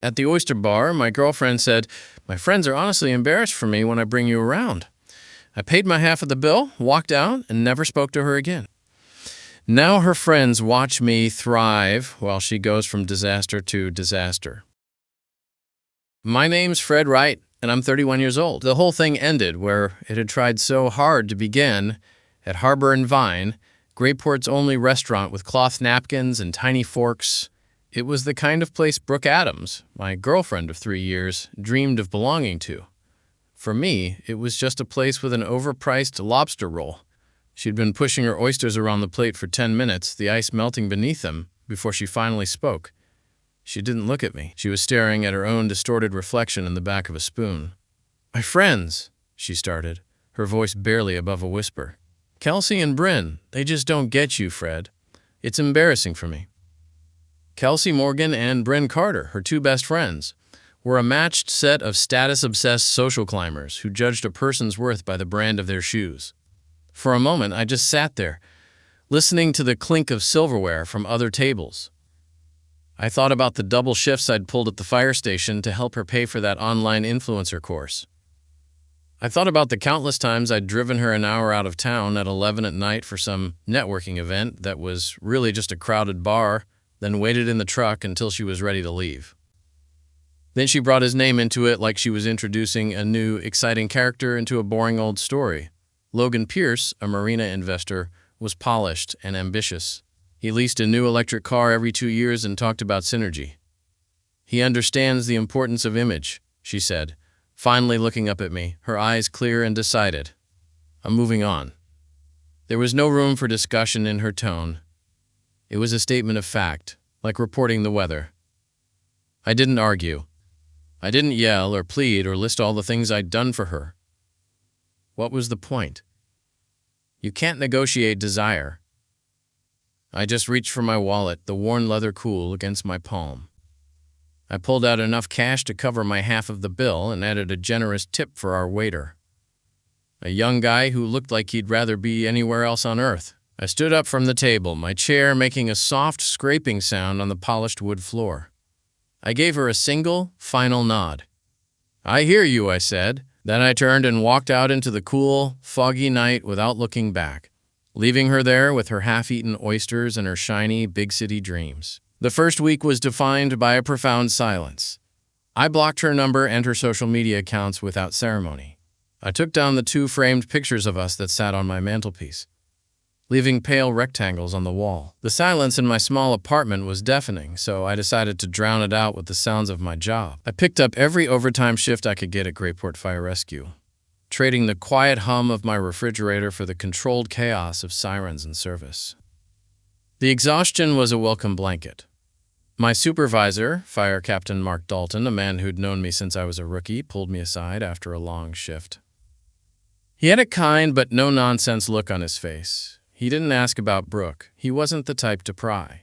At the oyster bar, my girlfriend said, "My friends are honestly embarrassed for me when I bring you around." I paid my half of the bill, walked out, and never spoke to her again. Now her friends watch me thrive while she goes from disaster to disaster. My name's Fred Wright, and I'm 31 years old. The whole thing ended where it had tried so hard to begin at Harbor and Vine, Grayport's only restaurant with cloth napkins and tiny forks. It was the kind of place Brooke Adams, my girlfriend of 3 years, dreamed of belonging to. For me, it was just a place with an overpriced lobster roll. She'd been pushing her oysters around the plate for 10 minutes, the ice melting beneath them, before she finally spoke. She didn't look at me. She was staring at her own distorted reflection in the back of a spoon. "My friends," she started, her voice barely above a whisper. "Kelsey and Bryn, they just don't get you, Fred. It's embarrassing for me." Kelsey Morgan and Bryn Carter, her two best friends, were a matched set of status-obsessed social climbers who judged a person's worth by the brand of their shoes. For a moment, I just sat there, listening to the clink of silverware from other tables. I thought about the double shifts I'd pulled at the fire station to help her pay for that online influencer course. I thought about the countless times I'd driven her an hour out of town at 11 at night for some networking event that was really just a crowded bar, then waited in the truck until she was ready to leave. Then she brought his name into it like she was introducing a new, exciting character into a boring old story. Logan Pierce, a marina investor, was polished and ambitious. He leased a new electric car every 2 years and talked about synergy. "He understands the importance of image," she said, finally looking up at me, her eyes clear and decided. I'm moving on. There was no room for discussion in her tone. It was a statement of fact, like reporting the weather. I didn't argue. I didn't yell or plead or list all the things I'd done for her. What was the point? You can't negotiate desire. I just reached for my wallet, the worn leather cool against my palm. I pulled out enough cash to cover my half of the bill and added a generous tip for our waiter, a young guy who looked like he'd rather be anywhere else on earth. I stood up from the table, my chair making a soft scraping sound on the polished wood floor. I gave her a single, final nod. "I hear you," I said. Then I turned and walked out into the cool, foggy night without looking back, leaving her there with her half-eaten oysters and her shiny, big-city dreams. The first week was defined by a profound silence. I blocked her number and her social media accounts without ceremony. I took down the 2 framed pictures of us that sat on my mantelpiece, leaving pale rectangles on the wall. The silence in my small apartment was deafening, so I decided to drown it out with the sounds of my job. I picked up every overtime shift I could get at Grayport Fire Rescue, trading the quiet hum of my refrigerator for the controlled chaos of sirens and service. The exhaustion was a welcome blanket. My supervisor, Fire Captain Mark Dalton, a man who'd known me since I was a rookie, pulled me aside after a long shift. He had a kind but no-nonsense look on his face. He didn't ask about Brooke. He wasn't the type to pry.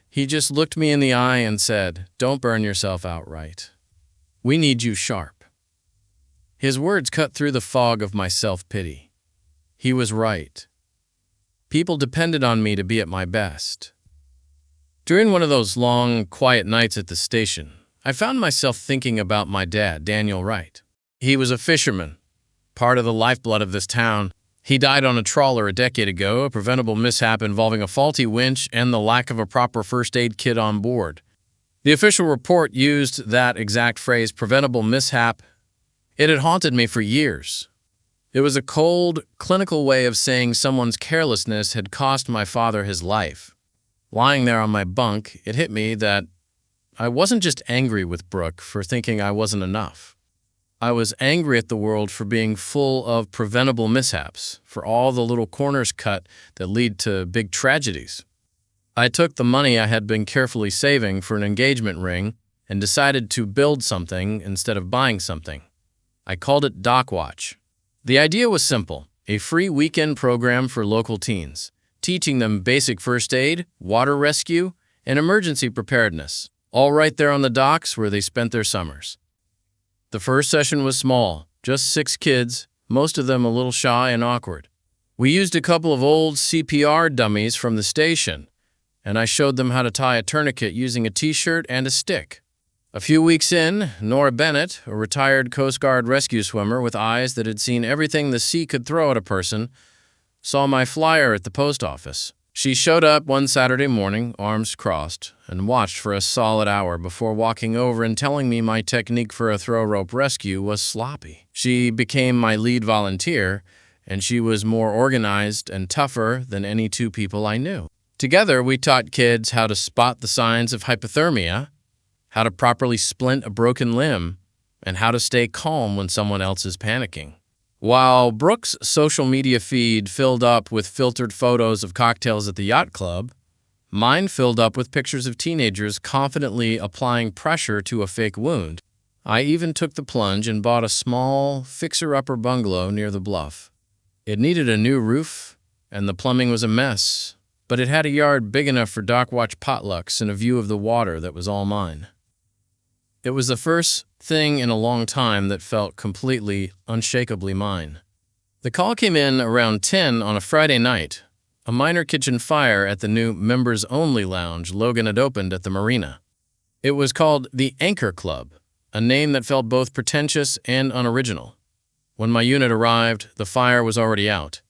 He just looked me in the eye and said, "Don't burn yourself outright. We need you sharp." His words cut through the fog of my self-pity. He was right. People depended on me to be at my best. During one of those long, quiet nights at the station, I found myself thinking about my dad, Daniel Wright. He was a fisherman, part of the lifeblood of this town. He died on a trawler a decade ago, a preventable mishap involving a faulty winch and the lack of a proper first aid kit on board. The official report used that exact phrase, preventable mishap. It had haunted me for years. It was a cold, clinical way of saying someone's carelessness had cost my father his life. Lying there on my bunk, it hit me that I wasn't just angry with Brooke for thinking I wasn't enough. I was angry at the world for being full of preventable mishaps, for all the little corners cut that lead to big tragedies. I took the money I had been carefully saving for an engagement ring and decided to build something instead of buying something. I called it Doc Watch. The idea was simple, a free weekend program for local teens, teaching them basic first aid, water rescue, and emergency preparedness, all right there on the docks where they spent their summers. The first session was small, just 6 kids, most of them a little shy and awkward. We used a couple of old CPR dummies from the station, and I showed them how to tie a tourniquet using a t-shirt and a stick. A few weeks in, Nora Bennett, a retired Coast Guard rescue swimmer with eyes that had seen everything the sea could throw at a person, saw my flyer at the post office. She showed up one Saturday morning, arms crossed, and watched for a solid hour before walking over and telling me my technique for a throw rope rescue was sloppy. She became my lead volunteer, and she was more organized and tougher than any two people I knew. Together, we taught kids how to spot the signs of hypothermia, how to properly splint a broken limb, and how to stay calm when someone else is panicking. While Brooke's social media feed filled up with filtered photos of cocktails at the yacht club, mine filled up with pictures of teenagers confidently applying pressure to a fake wound. I even took the plunge and bought a small, fixer-upper bungalow near the bluff. It needed a new roof, and the plumbing was a mess, but it had a yard big enough for dockwatch potlucks and a view of the water that was all mine. It was the first thing in a long time that felt completely, unshakably mine. The call came in around 10 on a Friday night, a minor kitchen fire at the new members-only lounge Logan had opened at the marina. It was called the Anchor Club, a name that felt both pretentious and unoriginal. When my unit arrived, the fire was already out.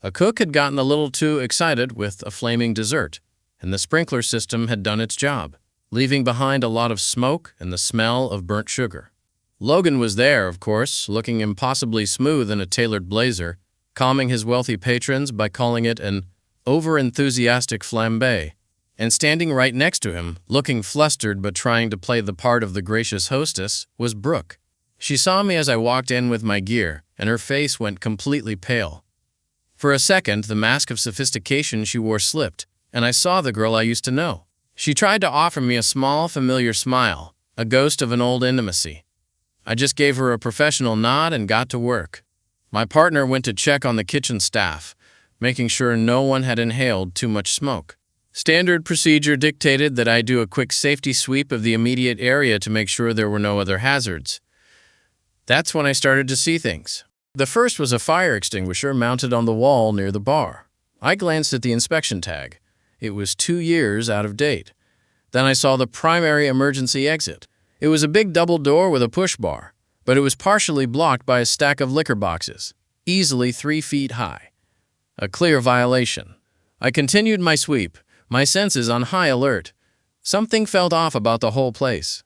A cook had gotten a little too excited with a flaming dessert, and the sprinkler system had done its job, leaving behind a lot of smoke and the smell of burnt sugar. Logan was there, of course, looking impossibly smooth in a tailored blazer, calming his wealthy patrons by calling it an over-enthusiastic flambé. And standing right next to him, looking flustered but trying to play the part of the gracious hostess, was Brooke. She saw me as I walked in with my gear, and her face went completely pale. For a second, the mask of sophistication she wore slipped, and I saw the girl I used to know. She tried to offer me a small, familiar smile, a ghost of an old intimacy. I just gave her a professional nod and got to work. My partner went to check on the kitchen staff, making sure no one had inhaled too much smoke. Standard procedure dictated that I do a quick safety sweep of the immediate area to make sure there were no other hazards. That's when I started to see things. The first was a fire extinguisher mounted on the wall near the bar. I glanced at the inspection tag. It was 2 years out of date. Then I saw the primary emergency exit. It was a big double door with a push bar, but it was partially blocked by a stack of liquor boxes, easily 3 feet high. A clear violation. I continued my sweep, my senses on high alert. Something felt off about the whole place.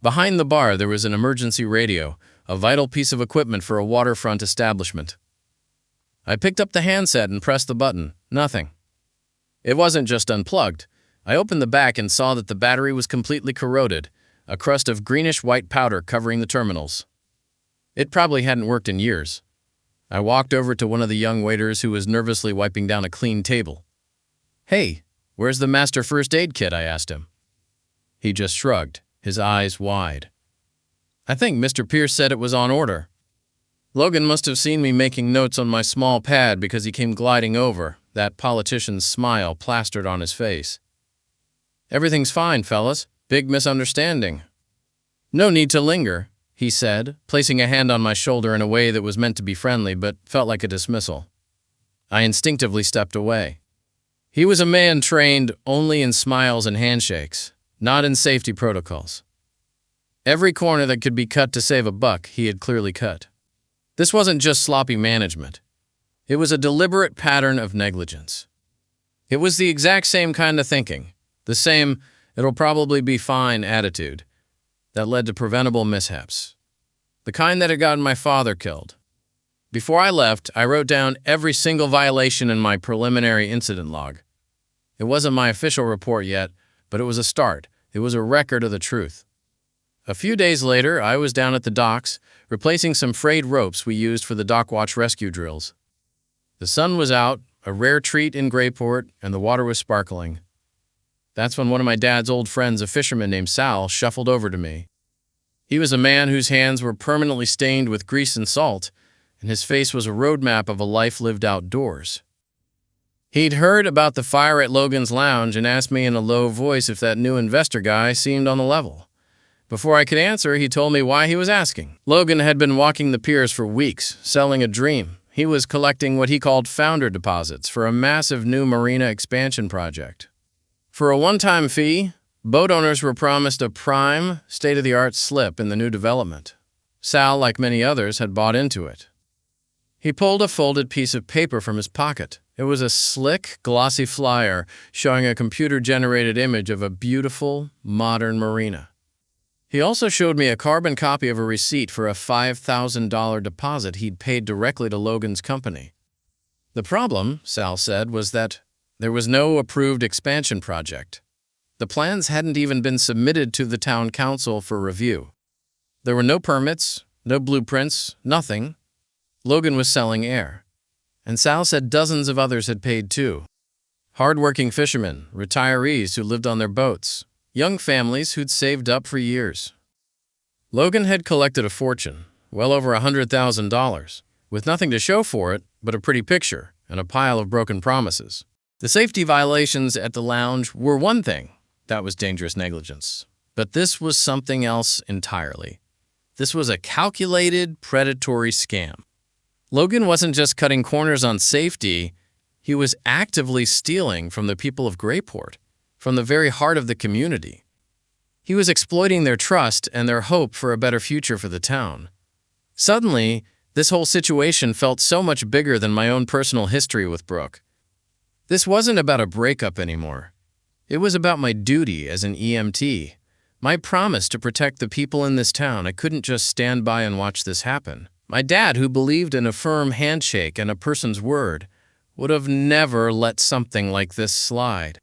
Behind the bar there was an emergency radio, a vital piece of equipment for a waterfront establishment. I picked up the handset and pressed the button. Nothing. It wasn't just unplugged. I opened the back and saw that the battery was completely corroded, a crust of greenish-white powder covering the terminals. It probably hadn't worked in years. I walked over to one of the young waiters who was nervously wiping down a clean table. "Hey, where's the master first aid kit?" I asked him. He just shrugged, his eyes wide. "I think Mr. Pierce said it was on order." Logan must have seen me making notes on my small pad because he came gliding over, that politician's smile plastered on his face. "Everything's fine, fellas. Big misunderstanding." "No need to linger," he said, placing a hand on my shoulder in a way that was meant to be friendly but felt like a dismissal. I instinctively stepped away. He was a man trained only in smiles and handshakes, not in safety protocols. Every corner that could be cut to save a buck, he had clearly cut. This wasn't just sloppy management. It was a deliberate pattern of negligence. It was the exact same kind of thinking, the same "it'll probably be fine" attitude, that led to preventable mishaps. The kind that had gotten my father killed. Before I left, I wrote down every single violation in my preliminary incident log. It wasn't my official report yet, but it was a start. It was a record of the truth. A few days later, I was down at the docks, replacing some frayed ropes we used for the dockwatch rescue drills. The sun was out, a rare treat in Grayport, and the water was sparkling. That's when one of my dad's old friends, a fisherman named Sal, shuffled over to me. He was a man whose hands were permanently stained with grease and salt, and his face was a roadmap of a life lived outdoors. He'd heard about the fire at Logan's Lounge and asked me in a low voice if that new investor guy seemed on the level. Before I could answer, he told me why he was asking. Logan had been walking the piers for weeks, selling a dream. He was collecting what he called founder deposits for a massive new marina expansion project. For a one-time fee, Boat owners were promised a prime, state-of-the-art slip in the new development. Sal, like many others, had bought into it. He pulled a folded piece of paper from his pocket. It was a slick, glossy flyer showing a computer-generated image of a beautiful, modern marina. He also showed me a carbon copy of a receipt for a $5,000 deposit he'd paid directly to Logan's company. The problem, Sal said, was that there was no approved expansion project. The plans hadn't even been submitted to the town council for review. There were no permits, no blueprints, nothing. Logan was selling air. And Sal said dozens of others had paid too. Hard-working fishermen, retirees who lived on their boats, young families who'd saved up for years. Logan had collected a fortune, well over $100,000, with nothing to show for it but a pretty picture and a pile of broken promises. The safety violations at the lounge were one thing. That was dangerous negligence. But this was something else entirely. This was a calculated, predatory scam. Logan wasn't just cutting corners on safety, he was actively stealing from the people of Grayport, from the very heart of the community. He was exploiting their trust and their hope for a better future for the town. Suddenly, this whole situation felt so much bigger than my own personal history with Brooke. This wasn't about a breakup anymore. It was about my duty as an EMT, my promise to protect the people in this town. I couldn't just stand by and watch this happen. My dad, who believed in a firm handshake and a person's word, would have never let something like this slide.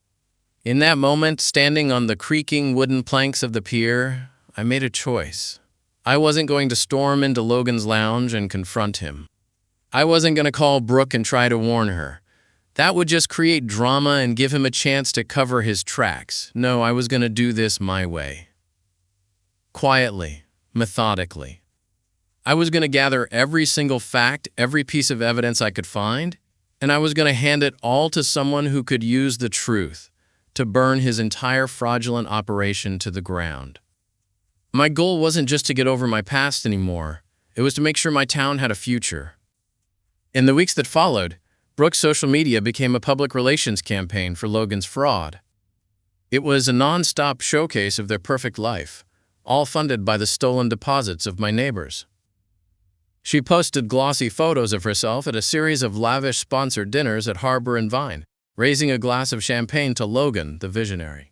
In that moment, standing on the creaking wooden planks of the pier, I made a choice. I wasn't going to storm into Logan's lounge and confront him. I wasn't going to call Brooke and try to warn her. That would just create drama and give him a chance to cover his tracks. No, I was going to do this my way. Quietly, methodically. I was going to gather every single fact, every piece of evidence I could find, and I was going to hand it all to someone who could use the truth to burn his entire fraudulent operation to the ground. My goal wasn't just to get over my past anymore. It was to make sure my town had a future. In the weeks that followed, Brooke's social media became a public relations campaign for Logan's fraud. It was a non-stop showcase of their perfect life, all funded by the stolen deposits of my neighbors. She posted glossy photos of herself at a series of lavish sponsored dinners at Harbor and Vine, raising a glass of champagne to Logan, the visionary.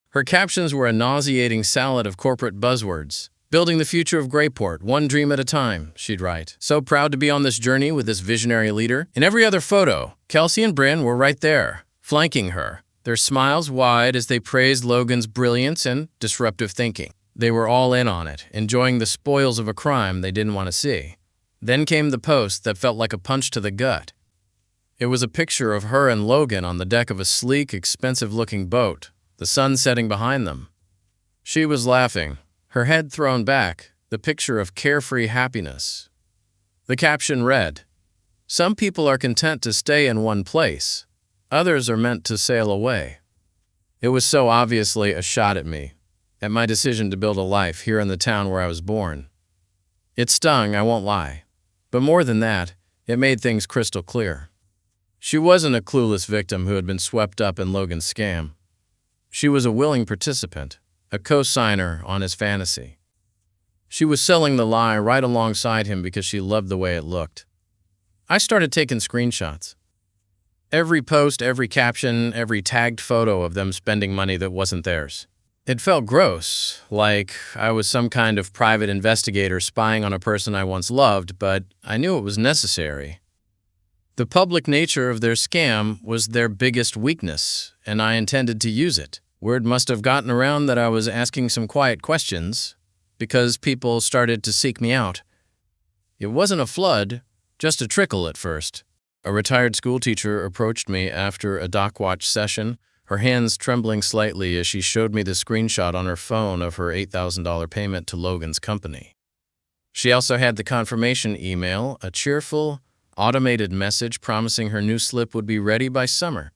Her captions were a nauseating salad of corporate buzzwords. Building the future of Grayport, one dream at a time, she'd write. So proud to be on this journey with this visionary leader. In every other photo, Kelsey and Bryn were right there, flanking her, their smiles wide as they praised Logan's brilliance and disruptive thinking. They were all in on it, enjoying the spoils of a crime they didn't want to see. Then came the post that felt like a punch to the gut. It was a picture of her and Logan on the deck of a sleek, expensive-looking boat, the sun setting behind them. She was laughing, her head thrown back, the picture of carefree happiness. The caption read, "Some people are content to stay in one place. Others are meant to sail away." It was so obviously a shot at me, at my decision to build a life here in the town where I was born. It stung, I won't lie. But more than that, it made things crystal clear. She wasn't a clueless victim who had been swept up in Logan's scam. She was a willing participant, a co-signer on his fantasy. She was selling the lie right alongside him because she loved the way it looked. I started taking screenshots. Every post, every caption, every tagged photo of them spending money that wasn't theirs. It felt gross, like I was some kind of private investigator spying on a person I once loved, but I knew it was necessary. The public nature of their scam was their biggest weakness, and I intended to use it. Word must have gotten around that I was asking some quiet questions, because people started to seek me out. It wasn't a flood, just a trickle at first. A retired schoolteacher approached me after a dockwatch session, her hands trembling slightly as she showed me the screenshot on her phone of her $8,000 payment to Logan's company. She also had the confirmation email, a cheerful, automated message promising her new slip would be ready by summer.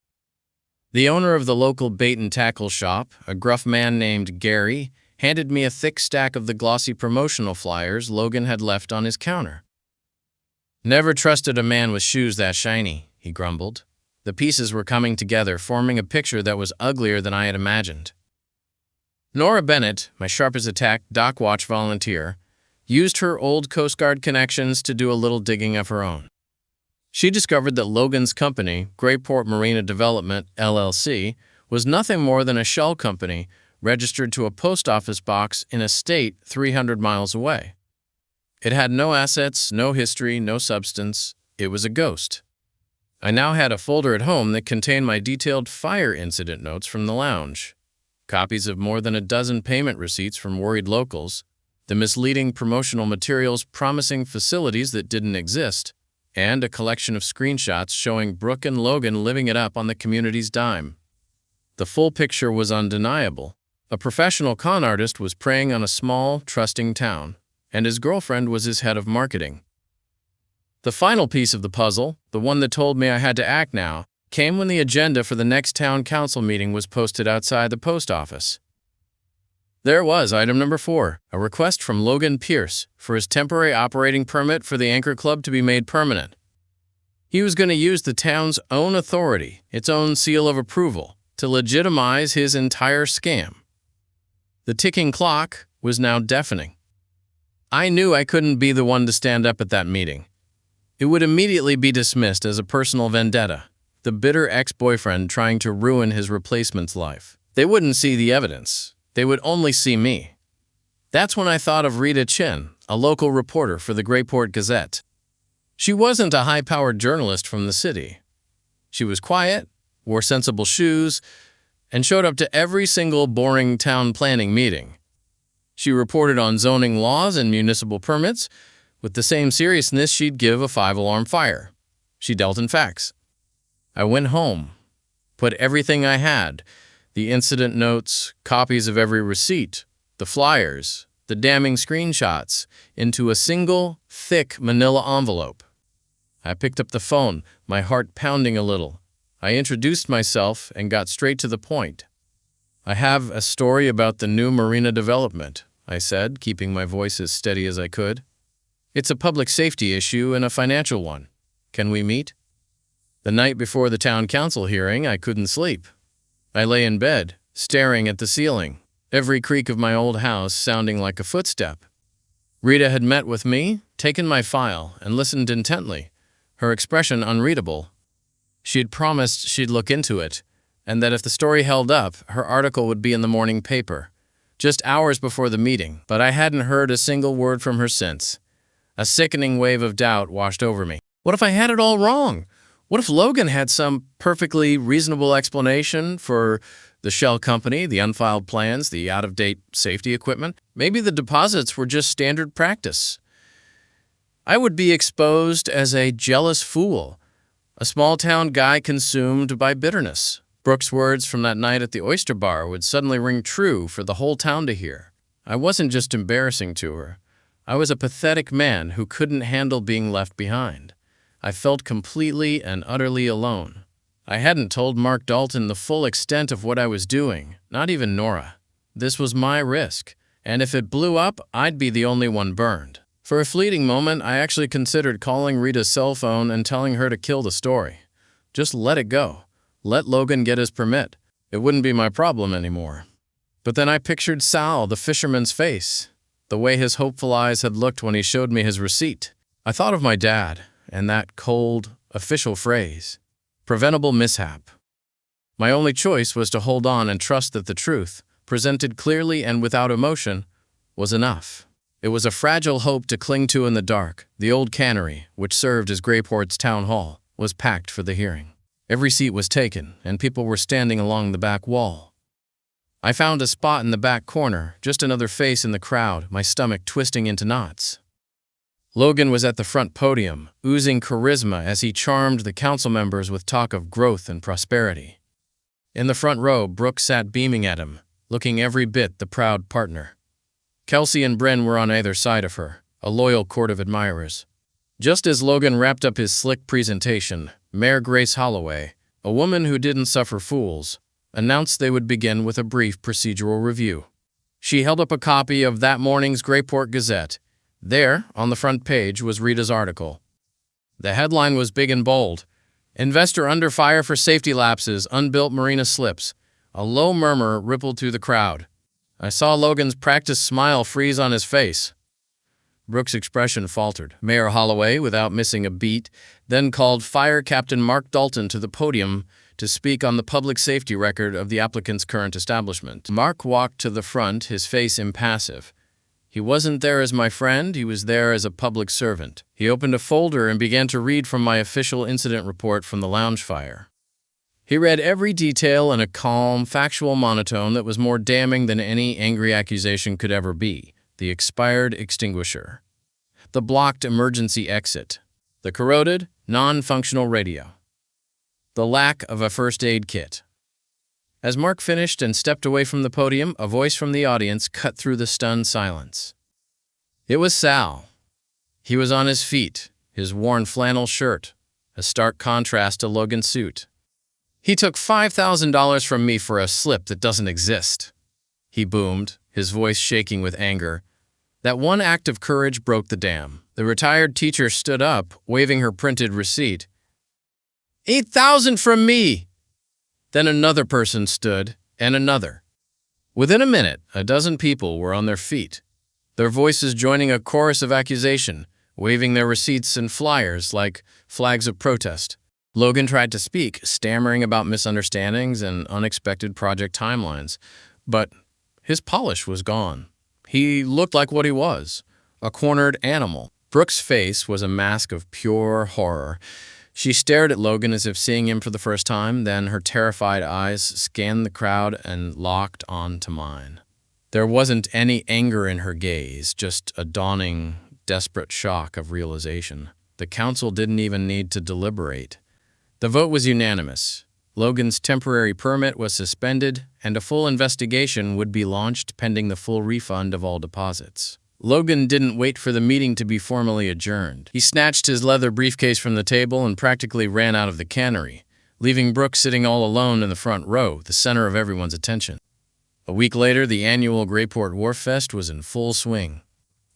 The owner of the local bait and tackle shop, a gruff man named Gary, handed me a thick stack of the glossy promotional flyers Logan had left on his counter. "Never trusted a man with shoes that shiny," he grumbled. The pieces were coming together, forming a picture that was uglier than I had imagined. Nora Bennett, my sharp-as-a-tack dock watch volunteer, used her old Coast Guard connections to do a little digging of her own. She discovered that Logan's company, Grayport Marina Development, LLC, was nothing more than a shell company registered to a post office box in a state 300 miles away. It had no assets, no history, no substance. It was a ghost. I now had a folder at home that contained my detailed fire incident notes from the lounge, copies of more than a dozen payment receipts from worried locals, the misleading promotional materials promising facilities that didn't exist, and a collection of screenshots showing Brooke and Logan living it up on the community's dime. The full picture was undeniable. A professional con artist was preying on a small, trusting town, and his girlfriend was his head of marketing. The final piece of the puzzle, the one that told me I had to act now, came when the agenda for the next town council meeting was posted outside the post office. There was item number 4, a request from Logan Pierce for his temporary operating permit for the Anchor Club to be made permanent. He was going to use the town's own authority, its own seal of approval, to legitimize his entire scam. The ticking clock was now deafening. I knew I couldn't be the one to stand up at that meeting. It would immediately be dismissed as a personal vendetta, the bitter ex-boyfriend trying to ruin his replacement's life. They wouldn't see the evidence. They would only see me. That's when I thought of Rita Chin, a local reporter for the Grayport Gazette. She wasn't a high-powered journalist from the city. She was quiet, wore sensible shoes, and showed up to every single boring town planning meeting. She reported on zoning laws and municipal permits with the same seriousness she'd give a 5-alarm fire. She dealt in facts. I went home, put everything I had, the incident notes, copies of every receipt, the flyers, the damning screenshots, into a single, thick manila envelope. I picked up the phone, my heart pounding a little. I introduced myself and got straight to the point. I have a story about the new marina development, I said, keeping my voice as steady as I could. It's a public safety issue and a financial one. Can we meet? The night before the town council hearing, I couldn't sleep. I lay in bed, staring at the ceiling, every creak of my old house sounding like a footstep. Rita had met with me, taken my file, and listened intently, her expression unreadable. She had promised she'd look into it, and that if the story held up, her article would be in the morning paper, just hours before the meeting, but I hadn't heard a single word from her since. A sickening wave of doubt washed over me. What if I had it all wrong? What if Logan had some perfectly reasonable explanation for the shell company, the unfiled plans, the out-of-date safety equipment? Maybe the deposits were just standard practice. I would be exposed as a jealous fool, a small-town guy consumed by bitterness. Brooke's words from that night at the oyster bar would suddenly ring true for the whole town to hear. I wasn't just embarrassing to her. I was a pathetic man who couldn't handle being left behind. I felt completely and utterly alone. I hadn't told Mark Dalton the full extent of what I was doing, not even Nora. This was my risk, and if it blew up, I'd be the only one burned. For a fleeting moment, I actually considered calling Rita's cell phone and telling her to kill the story. Just let it go. Let Logan get his permit. It wouldn't be my problem anymore. But then I pictured Sal, the fisherman's face, the way his hopeful eyes had looked when he showed me his receipt. I thought of my dad and that cold, official phrase, preventable mishap. My only choice was to hold on and trust that the truth, presented clearly and without emotion, was enough. It was a fragile hope to cling to in the dark. The old cannery, which served as Grayport's town hall, was packed for the hearing. Every seat was taken, and people were standing along the back wall. I found a spot in the back corner, just another face in the crowd, my stomach twisting into knots. Logan was at the front podium, oozing charisma as he charmed the council members with talk of growth and prosperity. In the front row, Brooke sat beaming at him, looking every bit the proud partner. Kelsey and Bryn were on either side of her, a loyal court of admirers. Just as Logan wrapped up his slick presentation, Mayor Grace Holloway, a woman who didn't suffer fools, announced they would begin with a brief procedural review. She held up a copy of that morning's Grayport Gazette. There, on the front page, was Rita's article. The headline was big and bold. Investor under fire for safety lapses, unbuilt marina slips. A low murmur rippled through the crowd. I saw Logan's practiced smile freeze on his face. Brooks' expression faltered. Mayor Holloway, without missing a beat, then called Fire Captain Mark Dalton to the podium to speak on the public safety record of the applicant's current establishment. Mark walked to the front, his face impassive. He wasn't there as my friend, he was there as a public servant. He opened a folder and began to read from my official incident report from the lounge fire. He read every detail in a calm, factual monotone that was more damning than any angry accusation could ever be. The expired extinguisher, the blocked emergency exit, the corroded, non-functional radio, the lack of a first aid kit. As Mark finished and stepped away from the podium, a voice from the audience cut through the stunned silence. It was Sal. He was on his feet, his worn flannel shirt, a stark contrast to Logan's suit. "He took $5,000 from me for a slip that doesn't exist," he boomed, his voice shaking with anger. That one act of courage broke the dam. The retired teacher stood up, waving her printed receipt. $8,000 from me! Then another person stood, and another. Within a minute, a dozen people were on their feet, their voices joining a chorus of accusation, waving their receipts and flyers like flags of protest. Logan tried to speak, stammering about misunderstandings and unexpected project timelines, but his polish was gone. He looked like what he was, a cornered animal. Brooks' face was a mask of pure horror. She stared at Logan as if seeing him for the first time, then her terrified eyes scanned the crowd and locked onto mine. There wasn't any anger in her gaze, just a dawning, desperate shock of realization. The council didn't even need to deliberate. The vote was unanimous. Logan's temporary permit was suspended, and a full investigation would be launched pending the full refund of all deposits. Logan didn't wait for the meeting to be formally adjourned. He snatched his leather briefcase from the table and practically ran out of the cannery, leaving Brooks sitting all alone in the front row, the center of everyone's attention. A week later, the annual Grayport Wharf Fest was in full swing.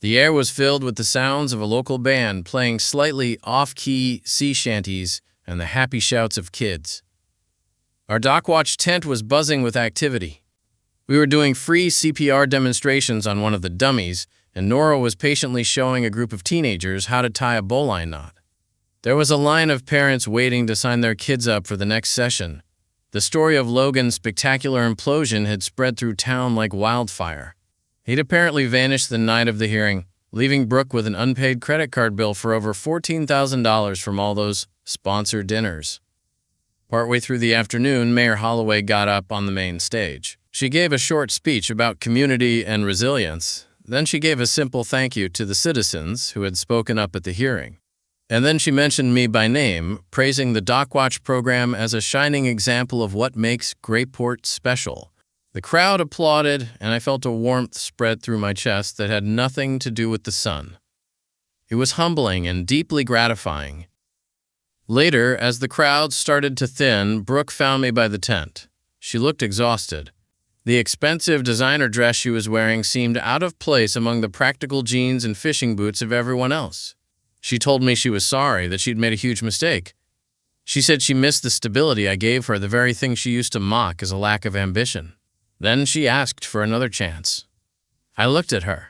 The air was filled with the sounds of a local band playing slightly off-key sea shanties and the happy shouts of kids. Our dockwatch tent was buzzing with activity. We were doing free CPR demonstrations on one of the dummies, and Nora was patiently showing a group of teenagers how to tie a bowline knot. There was a line of parents waiting to sign their kids up for the next session. The story of Logan's spectacular implosion had spread through town like wildfire. He'd apparently vanished the night of the hearing, leaving Brooke with an unpaid credit card bill for over $14,000 from all those sponsored dinners. Partway through the afternoon, Mayor Holloway got up on the main stage. She gave a short speech about community and resilience. Then she gave a simple thank you to the citizens who had spoken up at the hearing. And then she mentioned me by name, praising the Dockwatch program as a shining example of what makes Grayport special. The crowd applauded, and I felt a warmth spread through my chest that had nothing to do with the sun. It was humbling and deeply gratifying. Later, as the crowd started to thin, Brooke found me by the tent. She looked exhausted. The expensive designer dress she was wearing seemed out of place among the practical jeans and fishing boots of everyone else. She told me she was sorry, that she'd made a huge mistake. She said she missed the stability I gave her, the very thing she used to mock as a lack of ambition. Then she asked for another chance. I looked at her.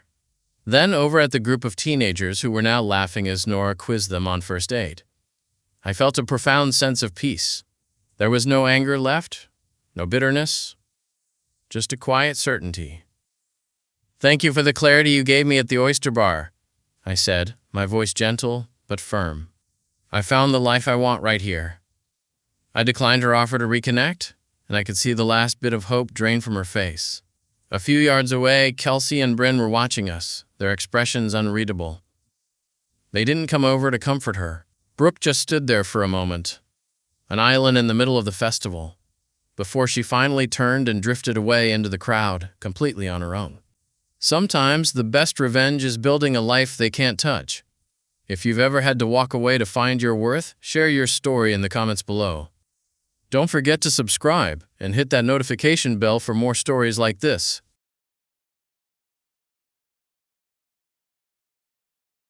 Then over at the group of teenagers who were now laughing as Nora quizzed them on first aid. I felt a profound sense of peace. There was no anger left, no bitterness, just a quiet certainty. "Thank you for the clarity you gave me at the oyster bar," I said, my voice gentle but firm. "I found the life I want right here." I declined her offer to reconnect, and I could see the last bit of hope drain from her face. A few yards away, Kelsey and Bryn were watching us, their expressions unreadable. They didn't come over to comfort her. Brooke just stood there for a moment, an island in the middle of the festival, before she finally turned and drifted away into the crowd, completely on her own. Sometimes the best revenge is building a life they can't touch. If you've ever had to walk away to find your worth, share your story in the comments below. Don't forget to subscribe and hit that notification bell for more stories like this.